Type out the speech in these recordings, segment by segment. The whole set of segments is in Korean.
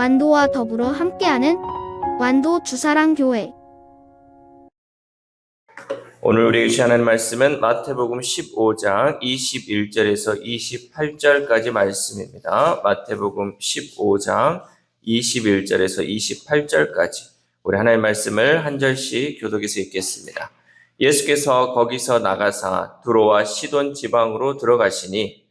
완도와 더불어 함께하는 완도 주사랑교회. 오늘 우리에게 주시는 말씀은 마태복음 15장 21절에서 28절까지 말씀입니다. 마태복음 15장 21절에서 28절까지 우리 하나님의 말씀을 한 절씩 교독해서 읽겠습니다. 예수께서 거기서 나가사 두로와 시돈 지방으로 들어가시니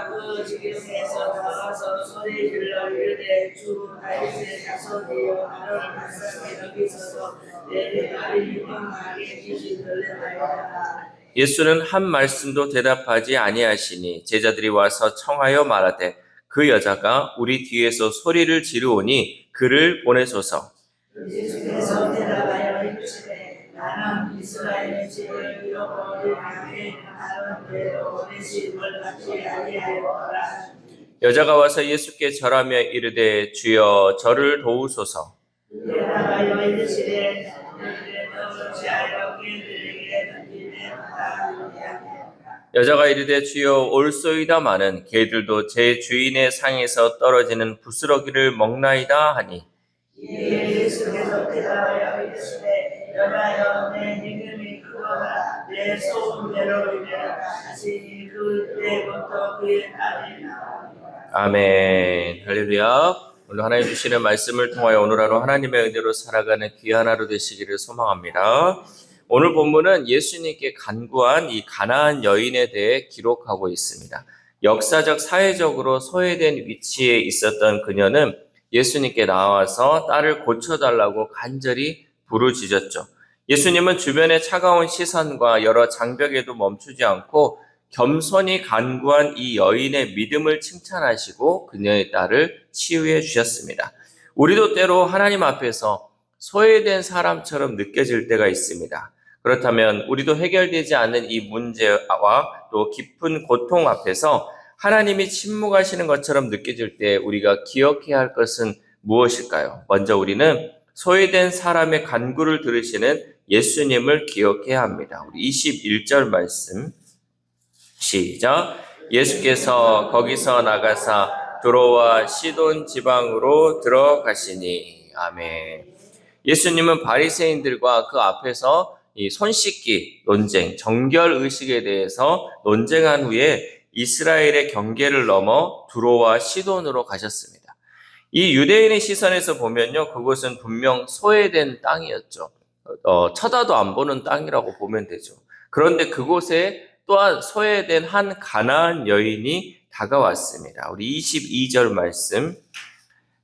그 지경에서 나가서 소리 질러 이르되 주 다윗의 자손이여 나를 불쌍히 여기소서 내 딸이 유망하게 귀신 들렸나이다. 예수는 한 말씀도 대답하지 아니하시니 제자들이 와서 청하여 말하되 그 여자가 우리 뒤에서 소리를 지르오니 그를 보내소서. 예수께서 대답하여 이르시되 나는 이스라엘의 죄를 잃어버린 양의 하는 대로 보내심을 받지 아니하였노라. 여자가 와서 예수께 절하며 이르되 주여 저를 도우소서. 대답하여 이르시되 너희를 어찌하여 그들에게 던지내 받아. 여자가 이르되 주여 올소이다마는 개들도 제 주인의 상에서 떨어지는 부스러기를 먹나이다 하니 이에 예수께서 대답하여 이르시되 여자여 내 믿음이 크도다 내 소원대로 이르라 하시니 그때부터 그의 딸이 나오니라. 아멘. 할렐루야. 오늘 하나님 주시는 말씀을 통하여 오늘 하루 하나님의 은혜로 살아가는 귀한 하루 되시기를 소망합니다. 오늘 본문은 예수님께 간구한 이 가나안 여인에 대해 기록하고 있습니다. 역사적, 사회적으로 소외된 위치에 있었던 그녀는 예수님께 나와서 딸을 고쳐달라고 간절히 부르짖었죠. 예수님은 주변의 차가운 시선과 여러 장벽에도 멈추지 않고 겸손히 간구한 이 여인의 믿음을 칭찬하시고 그녀의 딸을 치유해 주셨습니다. 우리도 때로 하나님 앞에서 소외된 사람처럼 느껴질 때가 있습니다. 그렇다면 우리도 해결되지 않는 이 문제와 또 깊은 고통 앞에서 하나님이 침묵하시는 것처럼 느껴질 때 우리가 기억해야 할 것은 무엇일까요? 먼저 우리는 소외된 사람의 간구를 들으시는 예수님을 기억해야 합니다. 우리 21절 말씀 시작. 예수께서 거기서 나가사 두로와 시돈 지방으로 들어가시니. 아멘. 예수님은 바리새인들과 그 앞에서 이 손 씻기 논쟁, 정결 의식에 대해서 논쟁한 후에 이스라엘의 경계를 넘어 두로와 시돈으로 가셨습니다. 이 유대인의 시선에서 보면요, 그곳은 분명 소외된 땅이었죠. 쳐다도 안 보는 땅이라고 보면 되죠. 그런데 그곳에 또한 소외된 한 가나안 여인이 다가왔습니다. 우리 22절 말씀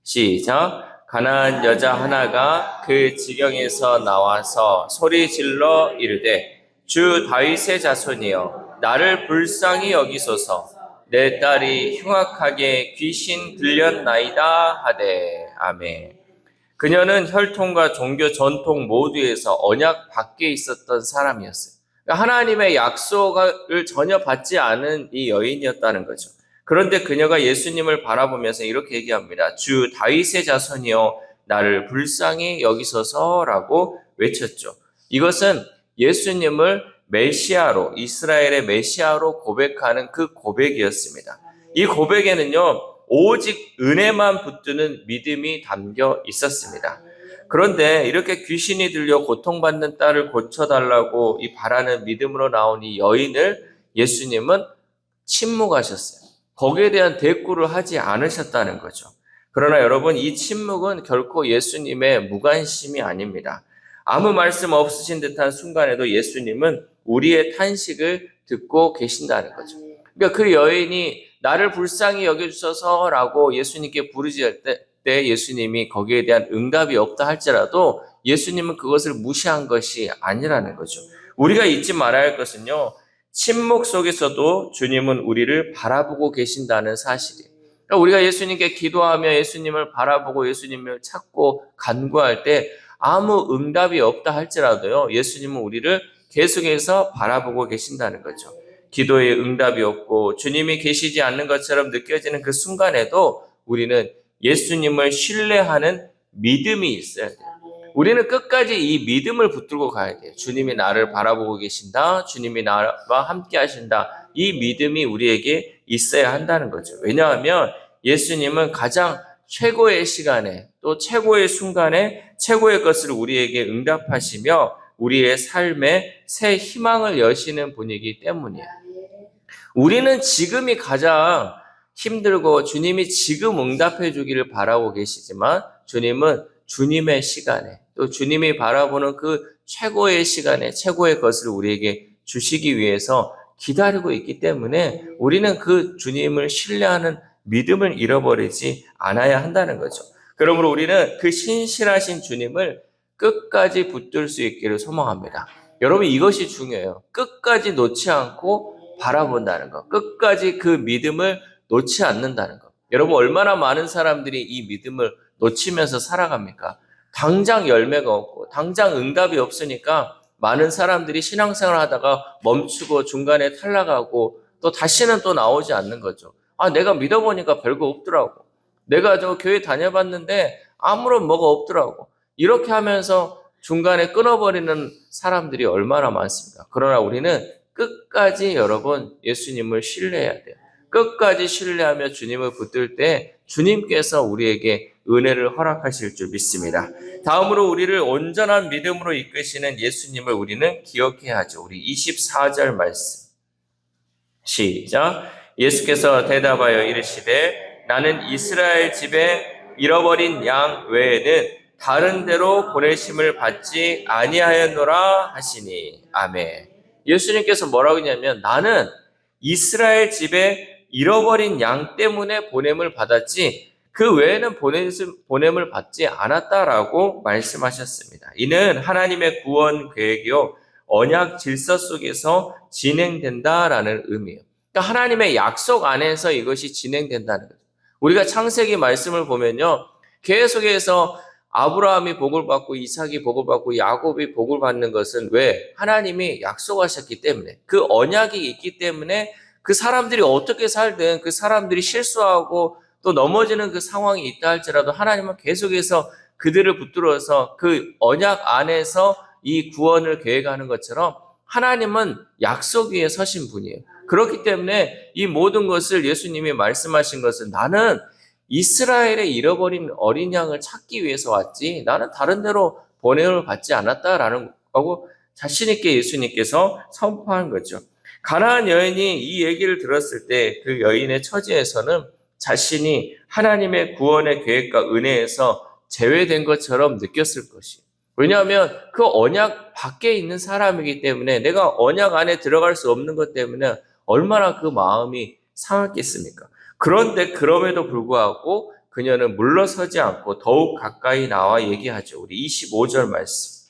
시작. 가나안 여자 하나가 그 지경에서 나와서 소리 질러 이르되 주 다윗의 자손이여 나를 불쌍히 여기소서 내 딸이 흉악하게 귀신 들렸나이다 하되. 아멘. 그녀는 혈통과 종교 전통 모두에서 언약 밖에 있었던 사람이었어요. 하나님의 약속을 전혀 받지 않은 이 여인이었다는 거죠. 그런데 그녀가 예수님을 바라보면서 이렇게 얘기합니다. 주 다윗의 자손이여 나를 불쌍히 여기소서라고 외쳤죠. 이것은 예수님을 메시아로, 이스라엘의 메시아로 고백하는 그 고백이었습니다. 이 고백에는요, 오직 은혜만 붙드는 믿음이 담겨 있었습니다. 그런데 이렇게 귀신이 들려 고통받는 딸을 고쳐달라고 이 바라는 믿음으로 나온 이 여인을 예수님은 침묵하셨어요. 거기에 대한 대꾸를 하지 않으셨다는 거죠. 그러나 여러분, 이 침묵은 결코 예수님의 무관심이 아닙니다. 아무 말씀 없으신 듯한 순간에도 예수님은 우리의 탄식을 듣고 계신다는 거죠. 그러니까 그 여인이 나를 불쌍히 여겨주셔서라고 예수님께 부르짖을 때 예수님이 거기에 대한 응답이 없다 할지라도 예수님은 그것을 무시한 것이 아니라는 거죠. 우리가 잊지 말아야 할 것은요, 침묵 속에서도 주님은 우리를 바라보고 계신다는 사실이에요. 그러니까 우리가 예수님께 기도하며 예수님을 바라보고 예수님을 찾고 간구할 때 아무 응답이 없다 할지라도요, 예수님은 우리를 계속해서 바라보고 계신다는 거죠. 기도에 응답이 없고 주님이 계시지 않는 것처럼 느껴지는 그 순간에도 우리는 예수님을 신뢰하는 믿음이 있어야 돼요. 우리는 끝까지 이 믿음을 붙들고 가야 돼요. 주님이 나를 바라보고 계신다. 주님이 나와 함께 하신다. 이 믿음이 우리에게 있어야 한다는 거죠. 왜냐하면 예수님은 가장 최고의 시간에 또 최고의 순간에 최고의 것을 우리에게 응답하시며 우리의 삶에 새 희망을 여시는 분이기 때문이에요. 우리는 지금이 가장 힘들고 주님이 지금 응답해 주기를 바라고 계시지만 주님은 주님의 시간에 또 주님이 바라보는 그 최고의 시간에 최고의 것을 우리에게 주시기 위해서 기다리고 있기 때문에 우리는 그 주님을 신뢰하는 믿음을 잃어버리지 않아야 한다는 거죠. 그러므로 우리는 그 신실하신 주님을 끝까지 붙들 수 있기를 소망합니다. 여러분 이것이 중요해요. 끝까지 놓지 않고 바라본다는 것. 끝까지 그 믿음을 놓지 않는다는 것. 여러분 얼마나 많은 사람들이 이 믿음을 놓치면서 살아갑니까? 당장 열매가 없고 당장 응답이 없으니까 많은 사람들이 신앙생활 하다가 멈추고 중간에 탈락하고 또 다시는 또 나오지 않는 거죠. 아, 내가 믿어보니까 별거 없더라고. 내가 저 교회 다녀봤는데 아무런 뭐가 없더라고. 이렇게 하면서 중간에 끊어버리는 사람들이 얼마나 많습니까? 그러나 우리는 끝까지 여러분 예수님을 신뢰해야 돼요. 끝까지 신뢰하며 주님을 붙들 때 주님께서 우리에게 은혜를 허락하실 줄 믿습니다. 다음으로 우리를 온전한 믿음으로 이끄시는 예수님을 우리는 기억해야 하죠. 우리 24절 말씀. 시작. 예수께서 대답하여 이르시되 나는 이스라엘 집에 잃어버린 양 외에는 다른 데로 보내심을 받지 아니하였노라 하시니. 아멘. 예수님께서 뭐라고 했냐면 나는 이스라엘 집에 잃어버린 양 때문에 보냄을 받았지 그 외에는 보냄을 받지 않았다라고 말씀하셨습니다. 이는 하나님의 구원 계획이요 언약 질서 속에서 진행된다라는 의미예요. 그러니까 하나님의 약속 안에서 이것이 진행된다는 거죠. 우리가 창세기 말씀을 보면요. 계속해서 아브라함이 복을 받고 이삭이 복을 받고 야곱이 복을 받는 것은 왜? 하나님이 약속하셨기 때문에 그 언약이 있기 때문에 그 사람들이 어떻게 살든 그 사람들이 실수하고 또 넘어지는 그 상황이 있다 할지라도 하나님은 계속해서 그들을 붙들어서 그 언약 안에서 이 구원을 계획하는 것처럼 하나님은 약속 위에 서신 분이에요. 그렇기 때문에 이 모든 것을 예수님이 말씀하신 것은 나는 이스라엘의 잃어버린 어린 양을 찾기 위해서 왔지 나는 다른 데로 보냄을 받지 않았다라는 거고 자신 있게 예수님께서 선포한 거죠. 가나안 여인이 이 얘기를 들었을 때 그 여인의 처지에서는 자신이 하나님의 구원의 계획과 은혜에서 제외된 것처럼 느꼈을 것이에요. 왜냐하면 그 언약 밖에 있는 사람이기 때문에 내가 언약 안에 들어갈 수 없는 것 때문에 얼마나 그 마음이 상했겠습니까? 그런데 그럼에도 불구하고 그녀는 물러서지 않고 더욱 가까이 나와 얘기하죠. 우리 25절 말씀.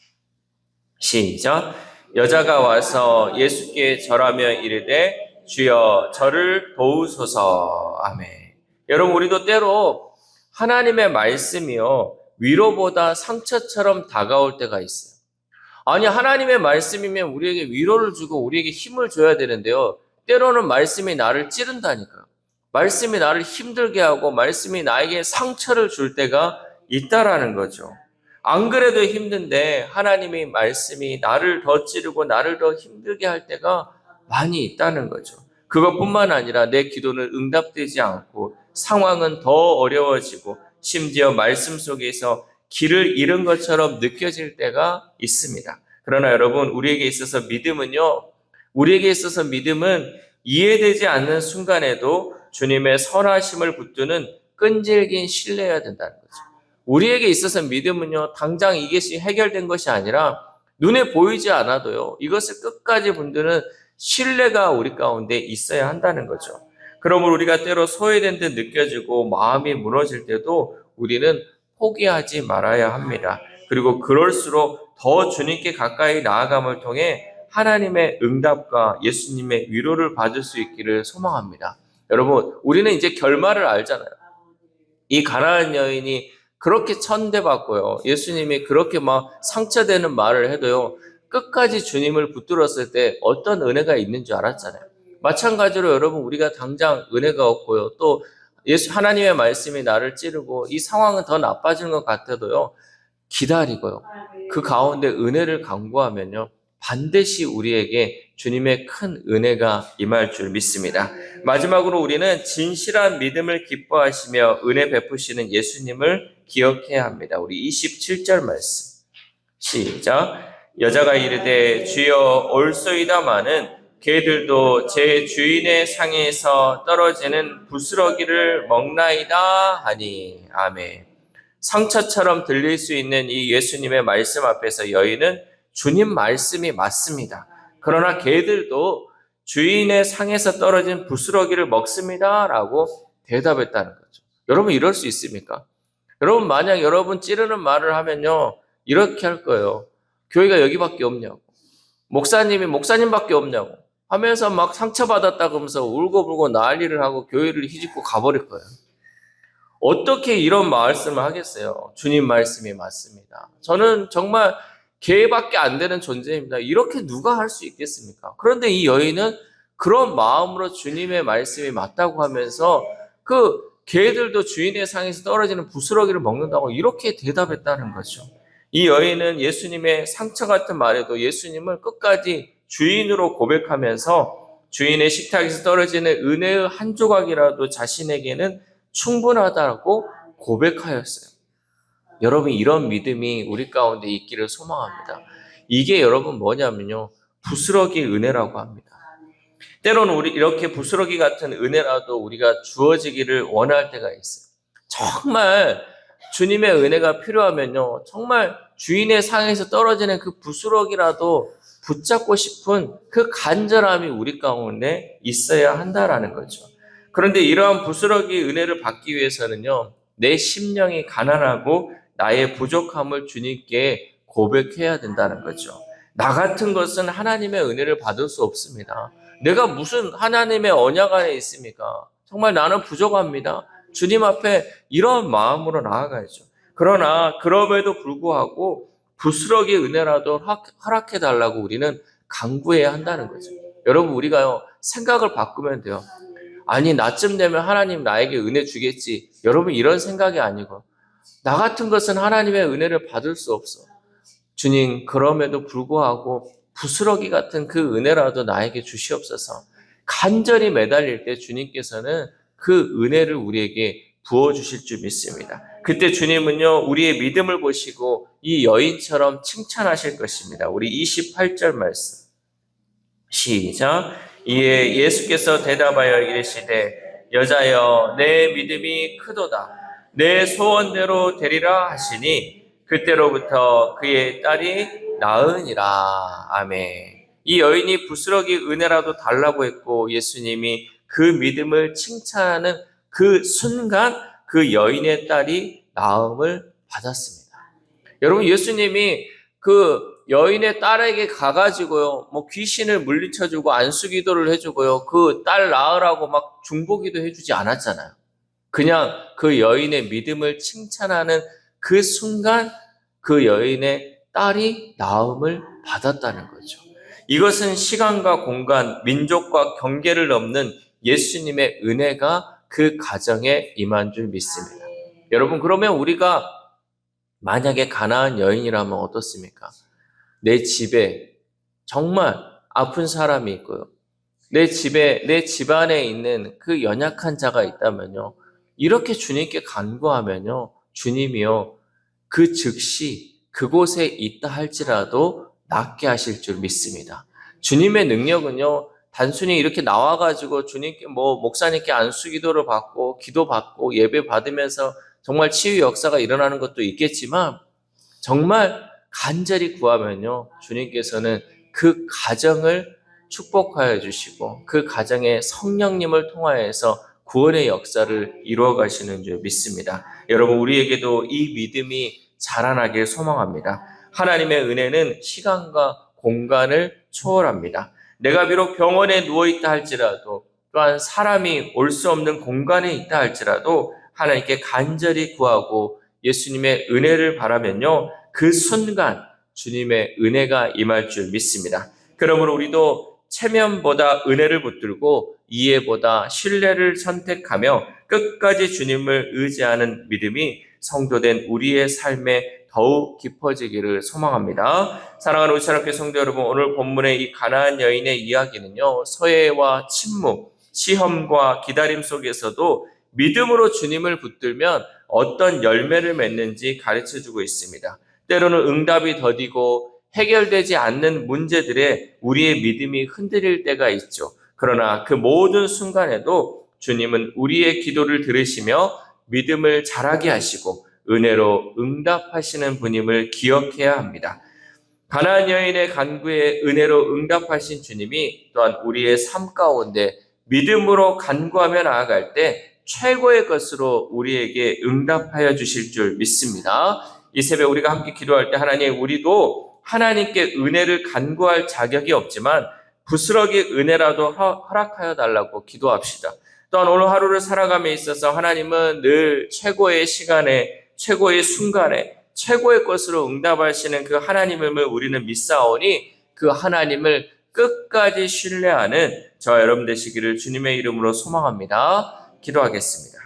시작. 여자가 와서 예수께 절하며 이르되 주여 저를 도우소서. 아멘. 여러분 우리도 때로 하나님의 말씀이요 위로보다 상처처럼 다가올 때가 있어요. 아니 하나님의 말씀이면 우리에게 위로를 주고 우리에게 힘을 줘야 되는데요. 때로는 말씀이 나를 찌른다니까요. 말씀이 나를 힘들게 하고 말씀이 나에게 상처를 줄 때가 있다라는 거죠. 안 그래도 힘든데 하나님의 말씀이 나를 더 찌르고 나를 더 힘들게 할 때가 많이 있다는 거죠. 그것뿐만 아니라 내 기도는 응답되지 않고 상황은 더 어려워지고 심지어 말씀 속에서 길을 잃은 것처럼 느껴질 때가 있습니다. 그러나 여러분 우리에게 있어서 믿음은요. 우리에게 있어서 믿음은 이해되지 않는 순간에도 주님의 선하심을 붙드는 끈질긴 신뢰여야 된다는 거죠. 우리에게 있어서 믿음은요. 당장 이것이 해결된 것이 아니라 눈에 보이지 않아도요. 이것을 끝까지 붙드는 신뢰가 우리 가운데 있어야 한다는 거죠. 그러므로 우리가 때로 소외된 듯 느껴지고 마음이 무너질 때도 우리는 포기하지 말아야 합니다. 그리고 그럴수록 더 주님께 가까이 나아감을 통해 하나님의 응답과 예수님의 위로를 받을 수 있기를 소망합니다. 여러분, 우리는 이제 결말을 알잖아요. 이 가나안 여인이 그렇게 천대받고요. 예수님이 그렇게 막 상처되는 말을 해도요. 끝까지 주님을 붙들었을 때 어떤 은혜가 있는 줄 알았잖아요. 마찬가지로 여러분 우리가 당장 은혜가 없고요. 또 하나님의 말씀이 나를 찌르고 이 상황은 더 나빠지는 것 같아도요. 기다리고요. 그 가운데 은혜를 간구하면요. 반드시 우리에게 주님의 큰 은혜가 임할 줄 믿습니다. 마지막으로 우리는 진실한 믿음을 기뻐하시며 은혜 베푸시는 예수님을 기억해야 합니다. 우리 27절 말씀 시작. 여자가 이르되 주여 올소이다마는 개들도 제 주인의 상에서 떨어지는 부스러기를 먹나이다 하니. 아멘. 상처처럼 들릴 수 있는 이 예수님의 말씀 앞에서 여인은 주님 말씀이 맞습니다. 그러나 개들도 주인의 상에서 떨어진 부스러기를 먹습니다 라고 대답했다는 거죠. 여러분 이럴 수 있습니까? 여러분 만약 여러분 찌르는 말을 하면요 이렇게 할 거예요. 교회가 여기밖에 없냐고, 목사님이 목사님밖에 없냐고 하면서 막 상처받았다고 하면서 울고불고 난리를 하고 교회를 휘짓고 가버릴 거예요. 어떻게 이런 말씀을 하겠어요? 주님 말씀이 맞습니다. 저는 정말 개밖에 안 되는 존재입니다. 이렇게 누가 할 수 있겠습니까? 그런데 이 여인은 그런 마음으로 주님의 말씀이 맞다고 하면서 그 개들도 주인의 상에서 떨어지는 부스러기를 먹는다고 이렇게 대답했다는 거죠. 이 여인은 예수님의 상처 같은 말에도 예수님을 끝까지 주인으로 고백하면서 주인의 식탁에서 떨어지는 은혜의 한 조각이라도 자신에게는 충분하다고 고백하였어요. 여러분 이런 믿음이 우리 가운데 있기를 소망합니다. 이게 여러분 뭐냐면요 부스러기 은혜라고 합니다. 때로는 우리 이렇게 부스러기 같은 은혜라도 우리가 주어지기를 원할 때가 있어요. 정말 주님의 은혜가 필요하면요 정말 주인의 상에서 떨어지는 그 부스러기라도 붙잡고 싶은 그 간절함이 우리 가운데 있어야 한다라는 거죠. 그런데 이러한 부스러기 은혜를 받기 위해서는요 내 심령이 가난하고 나의 부족함을 주님께 고백해야 된다는 거죠. 나 같은 것은 하나님의 은혜를 받을 수 없습니다. 내가 무슨 하나님의 언약 안에 있습니까? 정말 나는 부족합니다. 주님 앞에 이런 마음으로 나아가야죠. 그러나 그럼에도 불구하고 부스러기 은혜라도 허락해달라고 우리는 간구해야 한다는 거죠. 여러분 우리가요 생각을 바꾸면 돼요. 아니 나쯤 되면 하나님 나에게 은혜 주겠지. 여러분 이런 생각이 아니고 나 같은 것은 하나님의 은혜를 받을 수 없어. 주님 그럼에도 불구하고 부스러기 같은 그 은혜라도 나에게 주시옵소서. 간절히 매달릴 때 주님께서는 그 은혜를 우리에게 부어주실 줄 믿습니다. 그때 주님은요 우리의 믿음을 보시고 이 여인처럼 칭찬하실 것입니다. 우리 28절 말씀 시작. 이에 예수께서 대답하여 이르시되 여자여 내 믿음이 크도다. 내 소원대로 되리라 하시니 그때로부터 그의 딸이 나으니라. 아멘. 이 여인이 부스러기 은혜라도 달라고 했고 예수님이 그 믿음을 칭찬하는 그 순간 그 여인의 딸이 나음을 받았습니다. 여러분 예수님이 그 여인의 딸에게 가가지고요 뭐 귀신을 물리쳐주고 안수기도를 해주고요 그 딸 낳으라고 막 중보기도 해주지 않았잖아요. 그냥 그 여인의 믿음을 칭찬하는 그 순간 그 여인의 딸이 나음을 받았다는 거죠. 이것은 시간과 공간, 민족과 경계를 넘는 예수님의 은혜가 그 가정에 임한 줄 믿습니다. 여러분 그러면 우리가 만약에 가나안 여인이라면 어떻습니까? 내 집에 정말 아픈 사람이 있고요. 내 집에, 내 집안에 있는 그 연약한 자가 있다면요. 이렇게 주님께 간구하면요. 주님이요. 그 즉시 그곳에 있다 할지라도 낫게 하실 줄 믿습니다. 주님의 능력은요. 단순히 이렇게 나와가지고 주님께 목사님께 안수 기도를 받고 기도 받고 예배 받으면서 정말 치유 역사가 일어나는 것도 있겠지만 정말 간절히 구하면요. 주님께서는 그 가정을 축복하여 주시고 그 가정에 성령님을 통하여서 구원의 역사를 이루어 가시는 줄 믿습니다. 여러분 우리에게도 이 믿음이 자라나길 소망합니다. 하나님의 은혜는 시간과 공간을 초월합니다. 내가 비록 병원에 누워있다 할지라도 또한 사람이 올 수 없는 공간에 있다 할지라도 하나님께 간절히 구하고 예수님의 은혜를 바라면요. 그 순간 주님의 은혜가 임할 줄 믿습니다. 그러므로 우리도 체면보다 은혜를 붙들고 이해보다 신뢰를 선택하며 끝까지 주님을 의지하는 믿음이 성도된 우리의 삶에 더욱 깊어지기를 소망합니다. 사랑하는 우찬학교 성도 여러분, 오늘 본문의 이 가나안 여인의 이야기는요, 서해와 침묵, 시험과 기다림 속에서도 믿음으로 주님을 붙들면 어떤 열매를 맺는지 가르쳐주고 있습니다. 때로는 응답이 더디고 해결되지 않는 문제들에 우리의 믿음이 흔들릴 때가 있죠. 그러나 그 모든 순간에도 주님은 우리의 기도를 들으시며 믿음을 자라게 하시고 은혜로 응답하시는 분임을 기억해야 합니다. 가나안 여인의 간구에 은혜로 응답하신 주님이 또한 우리의 삶 가운데 믿음으로 간구하며 나아갈 때 최고의 것으로 우리에게 응답하여 주실 줄 믿습니다. 이 새벽 우리가 함께 기도할 때 하나님, 우리도 하나님께 은혜를 간구할 자격이 없지만 부스러기 은혜라도 허락하여 달라고 기도합시다. 또한 오늘 하루를 살아감에 있어서 하나님은 늘 최고의 시간에, 최고의 순간에, 최고의 것으로 응답하시는 그 하나님을 우리는 믿사오니 그 하나님을 끝까지 신뢰하는 저와 여러분 되시기를 주님의 이름으로 소망합니다. 기도하겠습니다.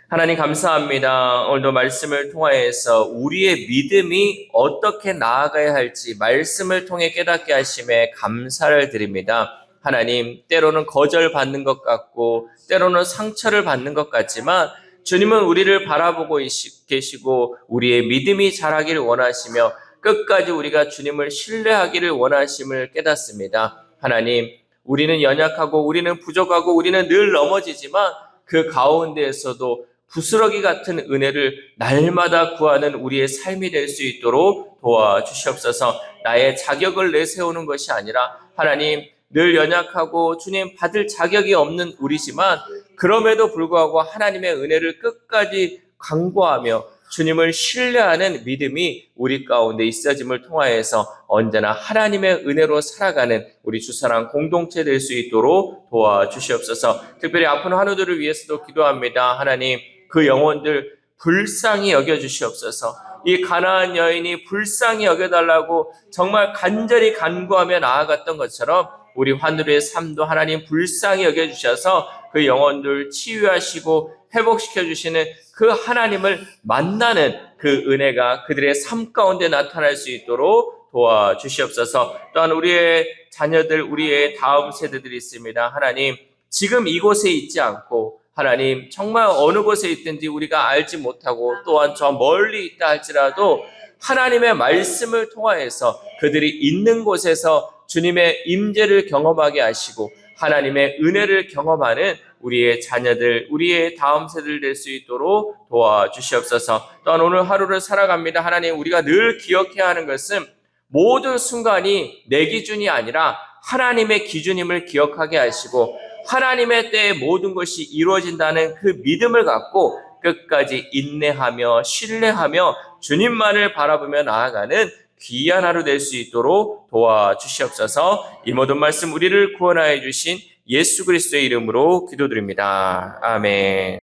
하나님 감사합니다. 오늘도 말씀을 통하여서 우리의 믿음이 어떻게 나아가야 할지 말씀을 통해 깨닫게 하심에 감사를 드립니다. 하나님, 때로는 거절받는 것 같고 때로는 상처를 받는 것 같지만 주님은 우리를 바라보고 계시고 우리의 믿음이 자라기를 원하시며 끝까지 우리가 주님을 신뢰하기를 원하심을 깨닫습니다. 하나님, 우리는 연약하고 우리는 부족하고 우리는 늘 넘어지지만 그 가운데에서도 부스러기 같은 은혜를 날마다 구하는 우리의 삶이 될 수 있도록 도와주시옵소서. 나의 자격을 내세우는 것이 아니라 하나님, 늘 연약하고 주님 받을 자격이 없는 우리지만 그럼에도 불구하고 하나님의 은혜를 끝까지 간구하며 주님을 신뢰하는 믿음이 우리 가운데 있어짐을 통하여서 언제나 하나님의 은혜로 살아가는 우리 주사랑 공동체 될 수 있도록 도와주시옵소서. 특별히 아픈 환우들을 위해서도 기도합니다. 하나님, 그 영혼들 불쌍히 여겨주시옵소서. 이 가나안 여인이 불쌍히 여겨달라고 정말 간절히 간구하며 나아갔던 것처럼 우리 환우의 삶도 하나님 불쌍히 여겨주셔서 그 영혼들 치유하시고 회복시켜주시는 그 하나님을 만나는 그 은혜가 그들의 삶 가운데 나타날 수 있도록 도와주시옵소서. 또한 우리의 자녀들, 우리의 다음 세대들이 있습니다. 하나님, 지금 이곳에 있지 않고 하나님 정말 어느 곳에 있든지 우리가 알지 못하고 또한 저 멀리 있다 할지라도 하나님의 말씀을 통하여서 그들이 있는 곳에서 주님의 임재를 경험하게 하시고 하나님의 은혜를 경험하는 우리의 자녀들, 우리의 다음 세대들 될 수 있도록 도와주시옵소서. 또한 오늘 하루를 살아갑니다. 하나님, 우리가 늘 기억해야 하는 것은 모든 순간이 내 기준이 아니라 하나님의 기준임을 기억하게 하시고 하나님의 때에 모든 것이 이루어진다는 그 믿음을 갖고 끝까지 인내하며 신뢰하며 주님만을 바라보며 나아가는 귀한 하루 될 수 있도록 도와주시옵소서. 이 모든 말씀 우리를 구원하여 주신 예수 그리스도의 이름으로 기도드립니다. 아멘.